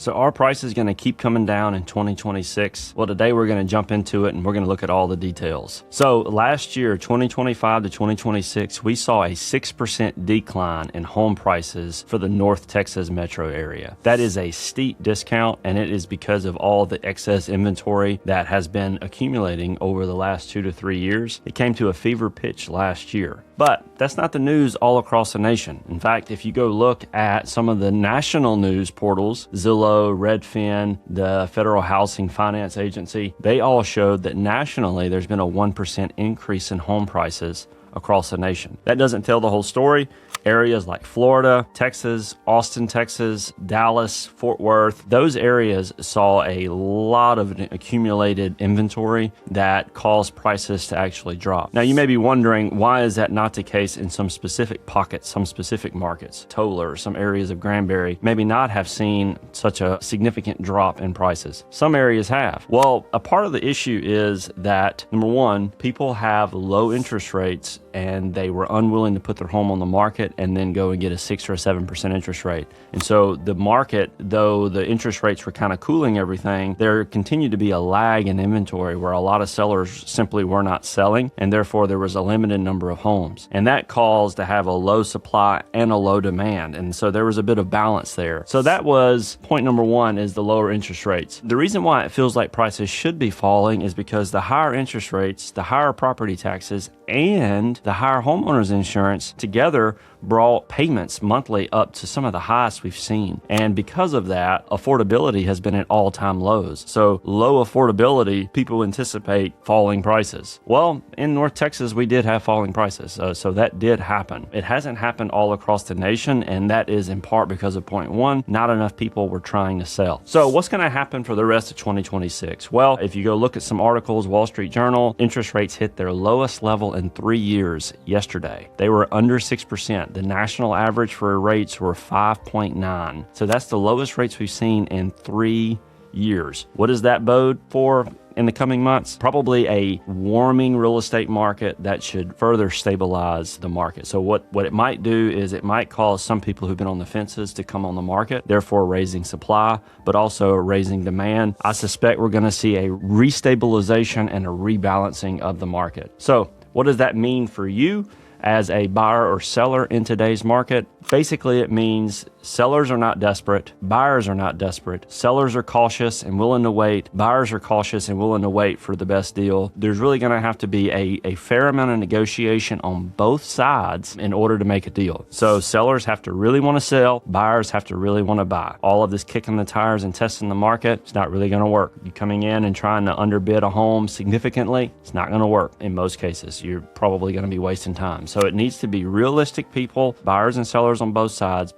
So are prices going to keep coming down in 2026? Well, today we're going to jump into it and we're going to look at all the details. So last year, 2025 to 2026, we saw a 6% decline in home prices for the North Texas metro area. That is a steep discount, and it is because of all the excess inventory that has been accumulating over the last 2 to 3 years. It came to a fever pitch last year. But that's not the news all across the nation. In fact, if you go look at some of the national news portals, Zillow, Redfin, the Federal Housing Finance Agency, they all showed that nationally there's been a 1% increase in home prices across the nation. That doesn't tell the whole story. Areas like Florida, Texas, Austin, Texas, Dallas, Fort Worth, those areas saw a lot of accumulated inventory that caused prices to actually drop. Now, you may be wondering, why is that not the case in some specific pockets, some specific markets? Toller, some areas of Granbury maybe not have seen such a significant drop in prices. Some areas have. Well, a part of the issue is that, number one, people have low interest rates and they were unwilling to put their home on the market and then go and get a 6 or a 7% interest rate. And so the market, though the interest rates were kind of cooling everything, there continued to be a lag in inventory where a lot of sellers simply were not selling, and therefore there was a limited number of homes. And that caused to have a low supply and a low demand. And so there was a bit of balance there. So that was point number one, is the lower interest rates. The reason why it feels like prices should be falling is because the higher interest rates, the higher property taxes, and the higher homeowners insurance together brought payments monthly up to some of the highest we've seen. And because of that, affordability has been at all-time lows. So low affordability, people anticipate falling prices. Well, in North Texas, we did have falling prices. So that did happen. It hasn't happened all across the nation, and that is in part because of point one, not enough people were trying to sell. So what's going to happen for the rest of 2026? Well, if you go look at some articles, Wall Street Journal, interest rates hit their lowest level in 3 years yesterday. They were under 6%. The national average for rates were 5.9. So that's the lowest rates we've seen in 3 years. What does that bode for in the coming months? Probably a warming real estate market that should further stabilize the market. So what it might do is it might cause some people who've been on the fences to come on the market, therefore raising supply, but also raising demand. I suspect we're going to see a restabilization and a rebalancing of the market. So what does that mean for you as a buyer or seller in today's market? Basically, it means sellers are not desperate, buyers are not desperate. Sellers are cautious and willing to wait. Buyers are cautious and willing to wait for the best deal. There's really going to have to be a fair amount of negotiation on both sides in order to make a deal. So sellers have to really want to sell, buyers have to really want to buy. All of this kicking the tires and testing the market, it's not really going to work. You coming in and trying to underbid a home significantly, it's not going to work in most cases. You're probably going to be wasting time. So it needs to be realistic people, buyers and sellers on both sides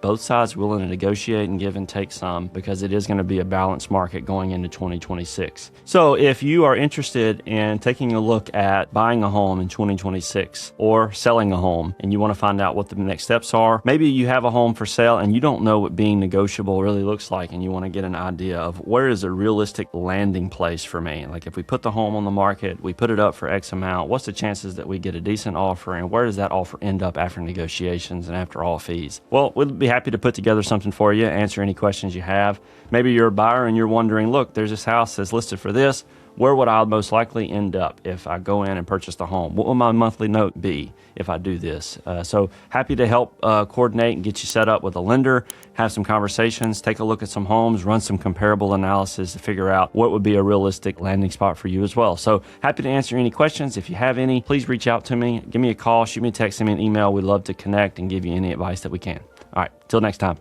willing to negotiate and give and take some, because it is going to be a balanced market going into 2026. So if you are interested in taking a look at buying a home in 2026 or selling a home and you want to find out what the next steps are, maybe you have a home for sale and you don't know what being negotiable really looks like, and you want to get an idea of where is a realistic landing place for me. Like if we put the home on the market, we put it up for X amount, what's the chances that we get a decent offer, and where does that offer end up after negotiations and after all fees? Well, we'll be happy to put together something for you, answer any questions you have. Maybe you're a buyer and you're wondering, look, there's this house that's listed for this. Where would I most likely end up if I go in and purchase the home? What will my monthly note be if I do this? So happy to help coordinate and get you set up with a lender, have some conversations, take a look at some homes, run some comparable analysis to figure out what would be a realistic landing spot for you as well. So happy to answer any questions. If you have any, please reach out to me. Give me a call, shoot me a text, send me an email. We'd love to connect and give you any advice that we can. All right, till next time.